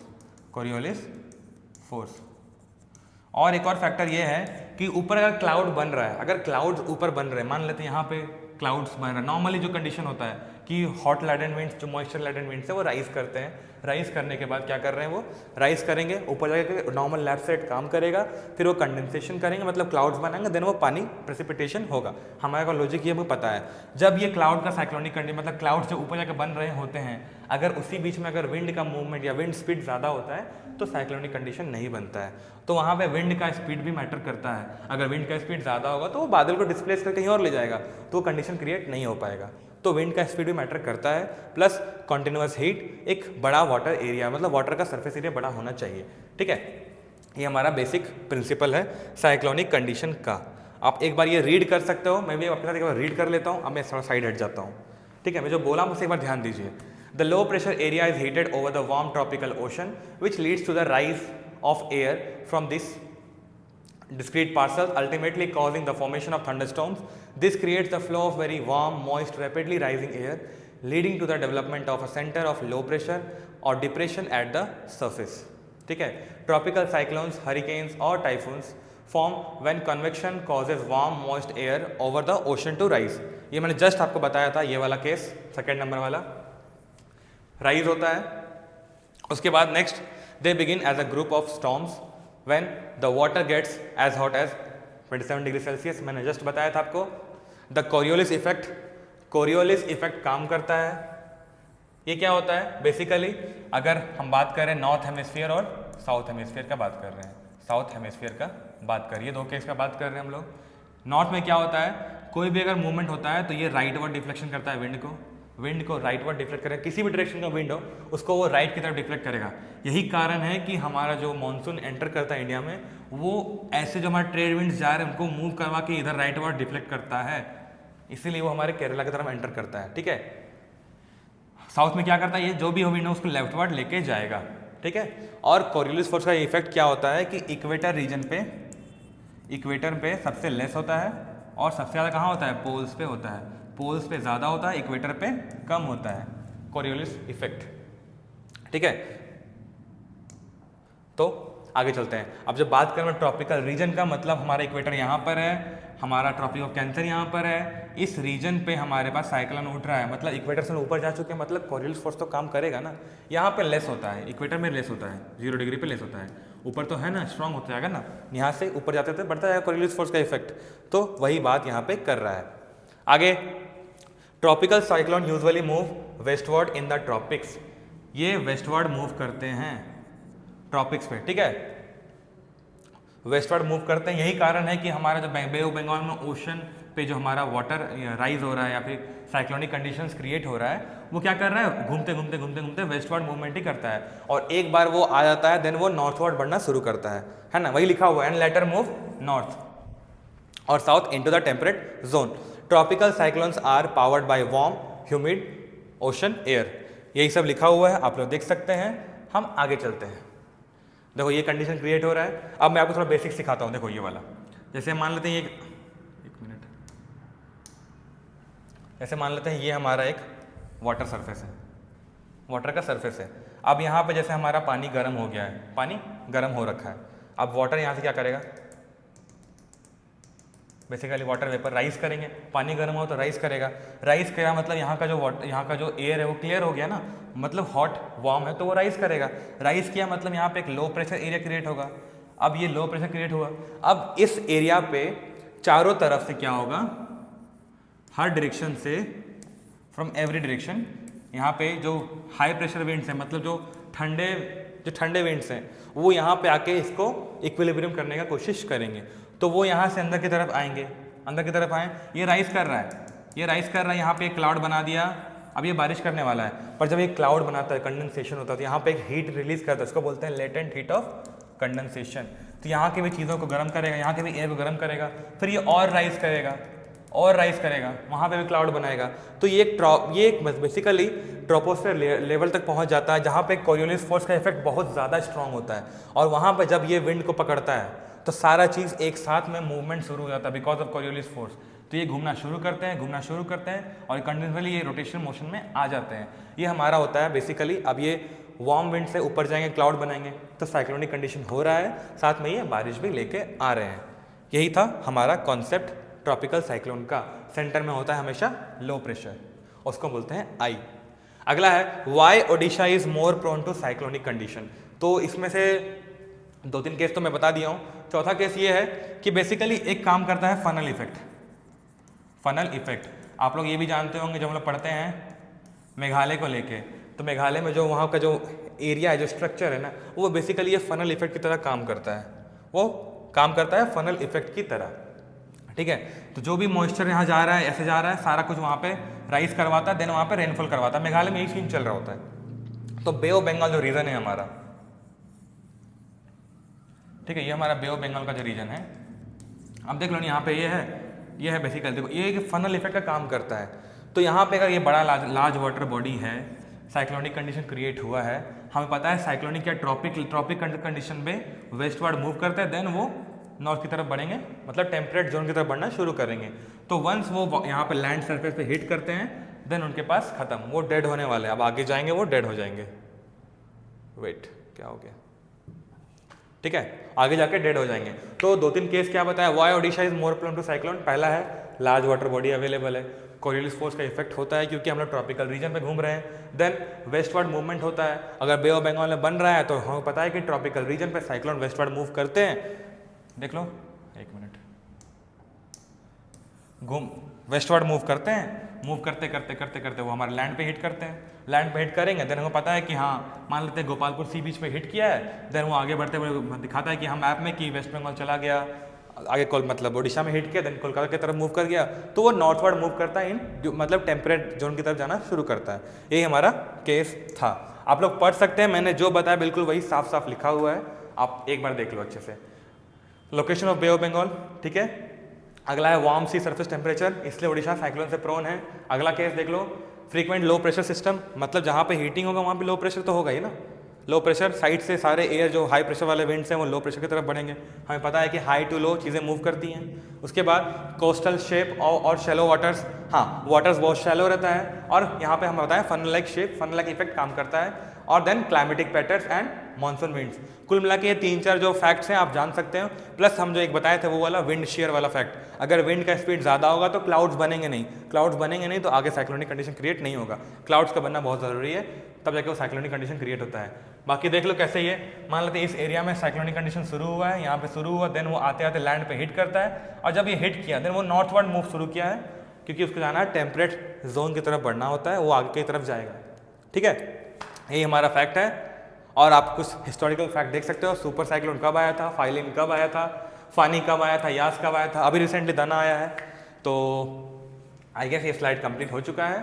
और एक और फैक्टर ये है कि ऊपर अगर क्लाउड बन रहा है, अगर क्लाउड्स ऊपर बन रहे हैं, मान लेते हैं यहाँ पे क्लाउड्स बन रहा है, नॉर्मली जो कंडीशन होता है कि हॉट लैडेंट विंड्स, जो मॉइस्चर लैडेंट विंड्स है, वो राइज करते हैं, राइज करने के बाद क्या कर रहे हैं, वो राइज करेंगे, ऊपर जाकर नॉर्मल लैब सेट काम करेगा, फिर वो कंडेंसेशन करेंगे, मतलब क्लाउड्स बनाएंगे, देन वो पानी प्रेसिपिटेशन होगा। हमारा का लॉजिक ये हमें पता है। जब ये क्लाउड का साइक्लोनिक कंडीशन, मतलब क्लाउड्स जो ऊपर जाकर बन रहे होते हैं, अगर उसी बीच में अगर विंड का मूवमेंट या विंड स्पीड ज़्यादा होता है तो साइक्लोनिक कंडीशन नहीं बनता है। तो वहाँ पे विंड का स्पीड भी मैटर करता है। अगर विंड का स्पीड ज़्यादा होगा तो वो बादल को डिस्प्लेस करके कहीं और ले जाएगा, तो कंडीशन क्रिएट नहीं हो पाएगा। तो विंड का स्पीड भी मैटर करता है, प्लस कॉन्टिन्यूअस हीट, एक बड़ा वाटर एरिया, मतलब वाटर का सरफेस एरिया बड़ा होना चाहिए, ठीक है। ये हमारा बेसिक प्रिंसिपल है साइक्लोनिक कंडीशन का। आप एक बार ये रीड कर सकते हो, मैं भी अपने साथ एक बार रीड कर लेता हूँ, अब मैं थोड़ा साइड हट जाता हूँ, ठीक है। मैं जो बोला उसे एक बार ध्यान दीजिए। The low pressure area is heated over the warm tropical ocean which leads to the rise of air from this discrete parcels, ultimately causing the formation of thunderstorms. This creates the flow of very warm, moist, rapidly rising air, leading to the development of a center of low pressure or depression at the surface. ठीक है, tropical cyclones, hurricanes और typhoons form when convection causes warm moist air over the ocean to rise. ये मैंने just आपको बताया था, ये वाला केस, सेकेंड नंबर वाला, राइज होता है। उसके बाद next, they begin as a group of storms when the water gets as hot as 27 degree Celsius. मैंने जस्ट बताया था आपको। द कोरियोलिस इफेक्ट काम करता है। ये क्या होता है? बेसिकली अगर हम बात करें नॉर्थ हेमिस्फीयर और साउथ हेमिस्फीयर का बात कर रहे हैं, साउथ हेमिस्फीयर का बात करिए, दो केस का बात कर रहे हैं हम लोग। नॉर्थ में क्या होता है, कोई भी अगर मूवमेंट होता है तो ये राइटवर्ड डिफ्लेक्शन करता है विंड को राइटवर्ड डिफ्लेक्ट करेगा। किसी भी डायरेक्शन का विंड हो उसको वो राइट की तरफ डिफ्लेक्ट करेगा। यही कारण है कि हमारा जो मानसून एंटर करता है इंडिया में, वो ऐसे जो हमारे ट्रेड विंड्स जा रहे हैं उनको मूव करवा के इधर राइटवर्ड डिफ्लेक्ट करता है। इसीलिए वो हमारे केरला की तरफ एंटर करता है, ठीक है। साउथ में क्या करता है, ये जो भी विंड है उसको लेफ्टवर्ड लेके जाएगा, ठीक है। और कोरियोलिस फोर्स का इफेक्ट क्या होता है कि इक्वेटर रीजन पे, इक्वेटर पे सबसे लेस होता है और सबसे ज़्यादा कहाँ होता है, पोल्स पे होता है। पोल्स पे ज़्यादा होता है, इक्वेटर पे कम होता है, कोरियोलिस इफेक्ट, ठीक है। तो आगे चलते हैं। अब जब बात करें ट्रॉपिकल रीजन का, मतलब हमारा इक्वेटर यहाँ पर है, हमारा ट्रॉपिक ऑफ कैंसर यहाँ पर है, इस रीजन पे हमारे पास साइक्लोन उठ रहा है, मतलब इक्वेटर से ऊपर जा चुके हैं, मतलब कोरियोलिस फोर्स तो काम करेगा ना। यहाँ पे लेस होता है, इक्वेटर में लेस होता है, 0 डिग्री पे लेस होता है, ऊपर तो है ना स्ट्रांग होता जाएगा ना, यहाँ से ऊपर जाते थे बढ़ता जाएगा कोरियोलिस फोर्स का इफेक्ट। तो वही बात यहाँ पे कर रहा है। आगे, tropical cyclone usually move westward in the tropics, ये वेस्टवर्ड मूव करते हैं ट्रॉपिक्स पे, ठीक है, वेस्टवर्ड मूव करते हैं। यही कारण है कि हमारा जो बे ऑफ बंगाल में ओशन पे जो हमारा वाटर राइज हो रहा है या फिर साइक्लोनिक कंडीशंस क्रिएट हो रहा है, वो क्या कर रहा है, घूमते घूमते घूमते घूमते वेस्टवर्ड मूवमेंट ही करता है, और एक बार वो आ जाता है देन वो नॉर्थवर्ड बढ़ना शुरू करता है ना, वही लिखा हुआ है, एंड लेटर मूव नॉर्थ और south into the temperate zone. Tropical cyclones are powered by warm humid ocean air, यही सब लिखा हुआ है, आप लोग देख सकते हैं। हम आगे चलते हैं। देखो ये कंडीशन क्रिएट हो रहा है। अब मैं आपको थोड़ा बेसिक सिखाता हूँ। देखो ये वाला, जैसे मान लेते हैं एक मिनट, जैसे मान लेते हैं ये हमारा एक वाटर सरफेस है, वाटर का सरफेस है। अब यहाँ पे जैसे हमारा पानी गर्म हो गया है, पानी गर्म हो रखा है, अब वाटर यहाँ से क्या करेगा, बेसिकली वाटर वेपर राइज करेंगे, पानी गर्म हो तो राइज करेगा, राइज किया मतलब यहाँ का जो वाटर, यहाँ का जो एयर है वो क्लियर हो गया ना, मतलब हॉट वार्म है तो वो राइज करेगा, राइज किया मतलब यहाँ पे एक लो प्रेशर एरिया क्रिएट होगा। अब ये लो प्रेशर क्रिएट हुआ, अब इस एरिया पे चारों तरफ से क्या होगा, हर डायरेक्शन से, फ्रॉम एवरी डायरेक्शन, यहाँ पे जो हाई प्रेशर विंड्स हैं, मतलब जो ठंडे विंड्स हैं, वो यहाँ पे आके इसको इक्विलिब्रियम करने का कोशिश करेंगे। तो वो यहाँ से अंदर की तरफ आएंगे, अंदर की तरफ आए, ये राइज कर रहा है, ये राइज कर रहा है, यहाँ पे एक क्लाउड बना दिया, अब ये बारिश करने वाला है। पर जब ये क्लाउड बनाता है, कंडेंसेशन होता है, तो यहाँ पे एक हीट रिलीज करता है, उसको बोलते हैं लेटेंट हीट ऑफ कंडेंसेशन। तो यहाँ की भी चीज़ों को गर्म करेगा, यहाँ के भी एयर को गर्म करेगा, फिर ये और राइज करेगा, और राइज करेगा, वहाँ पे भी क्लाउड बनाएगा। तो ये एक बेसिकली ट्रोपोस्फेयर लेवल तक पहुँच जाता है, जहाँ पे कोरियोलिस फोर्स का इफेक्ट बहुत ज़्यादा स्ट्रॉन्ग होता है, और वहाँ पर जब ये विंड को पकड़ता है तो सारा चीज़ एक साथ में मूवमेंट शुरू हो जाता है बिकॉज ऑफ कोरियोलिस फोर्स। तो ये घूमना शुरू करते हैं और कंटिन्यूसली ये रोटेशन मोशन में आ जाते हैं। ये हमारा होता है बेसिकली। अब ये वार्म विंड से ऊपर जाएंगे, क्लाउड बनाएंगे, तो साइक्लोनिक कंडीशन हो रहा है, साथ में ये बारिश भी लेके आ रहे हैं। यही था हमारा कॉन्सेप्ट ट्रॉपिकल साइक्लोन का। सेंटर में होता है हमेशा लो प्रेशर, उसको बोलते हैं आई। अगला है why Odisha is more prone to cyclonic condition. तो इसमें से 2-3 केस तो मैं बता दिया हूँ। चौथा केस ये है कि बेसिकली एक काम करता है फनल इफेक्ट। फनल इफेक्ट आप लोग ये भी जानते होंगे, जब हम लोग पढ़ते हैं मेघालय को लेके, तो मेघालय में जो वहाँ का जो एरिया है, जो स्ट्रक्चर है ना, वो बेसिकली ये फनल इफेक्ट की तरह काम करता है, वो काम करता है फनल इफेक्ट की तरह, ठीक है। तो जो भी मॉइस्चर यहाँ जा रहा है, ऐसे जा रहा है, सारा कुछ वहाँ पे राइज करवाता है, देन वहाँ पे रेनफॉल करवाता है। मेघालय में यही सीन चल रहा होता है। तो बे ऑफ बंगाल जो रीजन है हमारा, ठीक है, ये हमारा बे ऑफ बंगाल का जो रीजन है, अब देख लो यहाँ पे ये है बेसिकली, देखो ये एक फनल इफेक्ट का काम करता है। तो यहाँ पे अगर ये बड़ा लार्ज वाटर बॉडी है, साइक्लोनिक कंडीशन क्रिएट हुआ है, हमें पता है साइक्लोनिक या ट्रॉपिक कंडीशन पे वेस्टवर्ड मूव करते हैं, देन वो नॉर्थ की तरफ बढ़ेंगे, मतलब टेम्परेट जोन की तरफ बढ़ना शुरू करेंगे। तो वंस वो यहाँ पे लैंड सरफेस पे हिट करते हैं, देन उनके पास खत्म, वो डेड होने वाले हैं। अब आगे जाएंगे वो डेड हो जाएंगे। वेट, क्या हो गया, ठीक है, आगे जाके डेड हो जाएंगे। तो 2-3 केस क्या बताया, why Odisha is more prone to cyclone. पहला है लार्ज वाटर बॉडी अवेलेबल है, कोरियोलिस फोर्स का इफेक्ट होता है क्योंकि हम लोग ट्रॉपिकल रीजन पे घूम रहे हैं, देन वेस्टवर्ड मूवमेंट होता है। अगर बे ऑफ बंगाल में बन रहा है तो हमें पता है कि ट्रॉपिकल रीजन पे साइक्लोन वेस्टवर्ड मूव करते हैं। देख लो, एक मिनट, वेस्टवर्ड मूव करते हैं, मूव करते करते वो हमारे लैंड पे हिट करते हैं। लैंड पे हिट करेंगे, देन हमें पता है कि हाँ, मान लेते हैं गोपालपुर सी बीच पे हिट किया है, देन वो आगे बढ़ते हुए दिखाता है कि हम मैप में कि वेस्ट बंगाल चला गया, आगे मतलब ओडिशा में हिट किया, देन कोलकाता की तरफ मूव कर गया, तो वो नॉर्थवर्ड मूव करता है, मतलब टेम्परेट जोन की तरफ जाना शुरू करता है। यही हमारा केस था। आप लोग पढ़ सकते हैं, मैंने जो बताया बिल्कुल वही साफ साफ लिखा हुआ है, आप एक बार देख लो अच्छे से। Location of Bay of Bengal, ठीक है। अगला है वार्म सी सरफेस टेम्परेचर, इसलिए उड़ीसा साइक्लोन से प्रोन है। अगला केस देख लो, फ्रीक्वेंट लो प्रेशर सिस्टम, मतलब जहाँ पे हीटिंग होगा वहाँ पे लो प्रेशर तो होगा ही ना। लो प्रेशर साइड से सारे एयर जो हाई प्रेशर वाले विंड्स हैं वो लो प्रेशर की तरफ बढ़ेंगे। हमें पता है कि हाई टू लो चीज़ें मूव करती हैं। उसके बाद कोस्टल शेप और शैलो वाटर्स, हाँ वाटर्स बहुत शैलो रहता है और यहाँ पे हम बताएं funnel like shape, funnel like effect काम करता है। और then climatic patterns and monsoon winds. कुल मिला के ये 3-4 जो फैक्ट्स हैं आप जान सकते हैं, प्लस हम जो एक बताए थे वो वाला विंड शेयर वाला फैक्ट। अगर विंड का स्पीड ज़्यादा होगा तो क्लाउड्स बनेंगे नहीं, क्लाउड्स बनेंगे नहीं तो आगे साइक्लोनिक कंडीशन क्रिएट नहीं होगा। क्लाउड्स का बनना बहुत ज़रूरी है, तब जाके वो साइक्लोनिक कंडीशन क्रिएट होता है। बाकी देख लो कैसे ये, मान लेते हैं इस एरिया में साइक्लोनिक कंडीशन शुरू हुआ है, यहाँ पे शुरू हुआ, देन वो आते आते लैंड पे हिट करता है, और जब ये हिट किया देन वो नॉर्थवर्ड मूव शुरू किया है, क्योंकि उसको जाना है टेम्परेट जोन की तरफ बढ़ना होता है, वो आगे की तरफ जाएगा। ठीक है, यही हमारा फैक्ट है। और आप कुछ हिस्टोरिकल फैक्ट देख सकते हो, सुपर साइक्लोन कब आया था, फाइलिन कब आया था, फानी कब आया था, यास कब आया था, अभी रिसेंटली दना आया है। तो आई गेस ये स्लाइड कंप्लीट हो चुका है।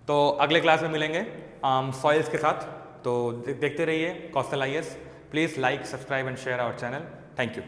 तो अगले क्लास में मिलेंगे सॉइल्स के साथ, तो देखते रहिए coastal IAS। Please like, subscribe and share our channel. Thank you.